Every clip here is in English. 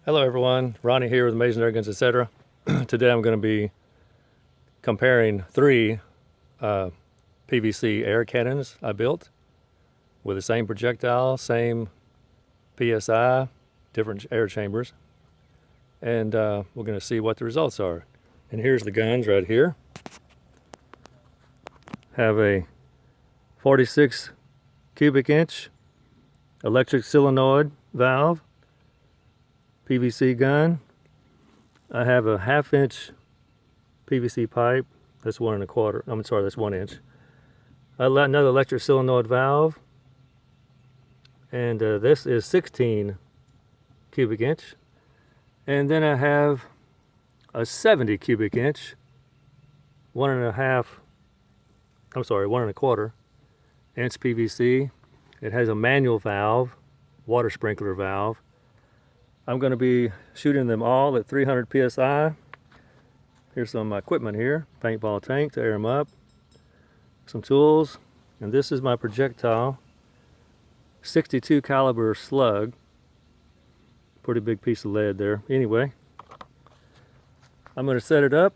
Hello everyone, Ronnie here with Amazing Air Guns, etc. Today I'm going to be comparing three PVC air cannons I built with the same projectile, same PSI, different air chambers, and we're going to see what the results are. And here's the guns right here. Have a 46 cubic inch electric solenoid valve PVC gun. I have a 1/2 inch PVC pipe. That's 1 1/4. I'm sorry, that's 1 inch. Another electric solenoid valve, and this is 16 cubic inch. And then I have a 70 cubic inch, 1 1/2. I'm sorry, 1 1/4 inch PVC. It has a manual valve, water sprinkler valve. I'm going to be shooting them all at 300 psi. Here's some of my equipment here. Paintball tank to air them up. Some tools. And this is my projectile. 62 caliber Slug. Pretty big piece of lead there. Anyway, I'm going to set it up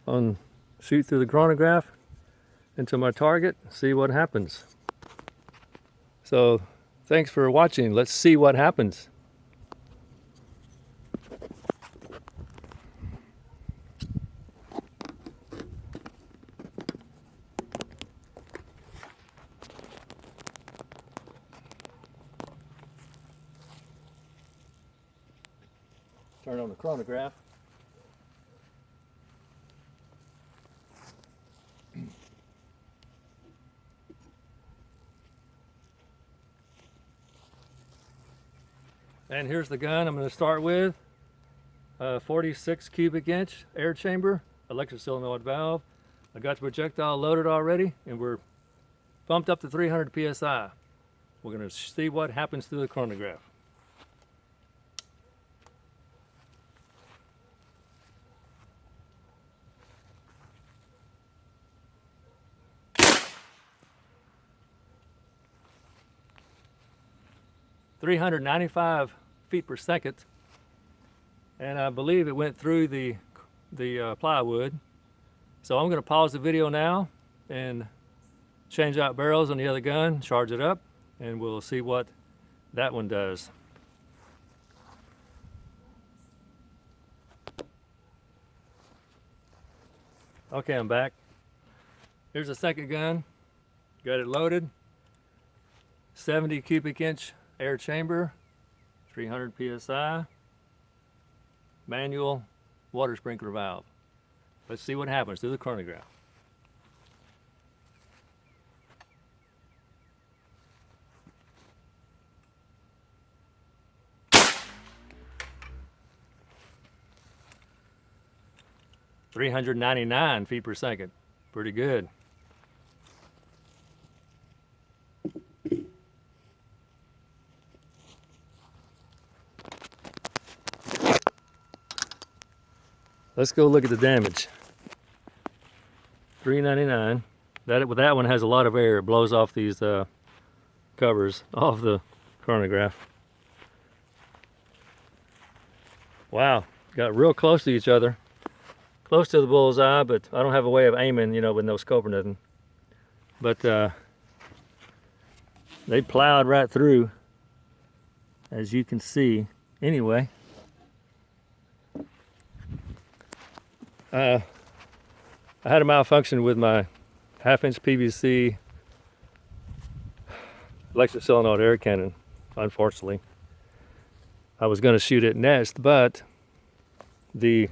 on shoot through the chronograph into my target, see what happens. So thanks for watching. Let's see what happens. Turn on the chronograph. And here's the gun I'm going to start with. 46 cubic inch air chamber, electric solenoid valve. I got the projectile loaded already, and we're pumped up to 300 psi. We're going to see what happens through the chronograph. .395 feet per second, and I believe it went through the plywood. So I'm going to pause the video now and change out barrels on the other gun, charge it up, and we'll see what that one does. Okay, I'm back. Here's the second gun. Got it loaded. 70 cubic inch air chamber, 300 psi, manual water sprinkler valve. Let's see what happens through the chronograph. .399 feet per second. Pretty good. Let's go look at the damage. .399. That one has a lot of air. It blows off these covers off the chronograph. Wow, got real close to each other. Close to the bullseye, but I don't have a way of aiming, you know, with no scope or nothing. But they plowed right through, as you can see. Anyway, I had a malfunction with my 1/2 inch PVC electric solenoid air cannon, unfortunately. I was going to shoot it next, but the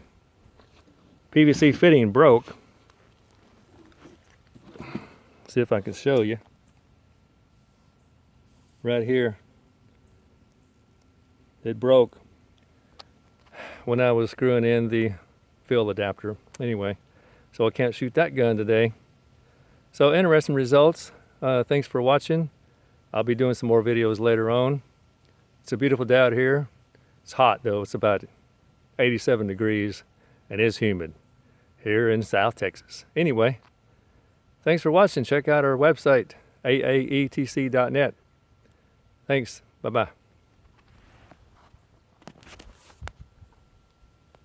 PVC fitting broke. See if I can show you. Right here. It broke when I was screwing in the field adapter. Anyway, so I can't shoot that gun today. So interesting results. Thanks for watching. I'll be doing some more videos later on. It's a beautiful day out here. It's hot though. It's about 87 degrees and it's humid here in South Texas. Anyway, thanks for watching. Check out our website, aaetc.net. Thanks. Bye-bye.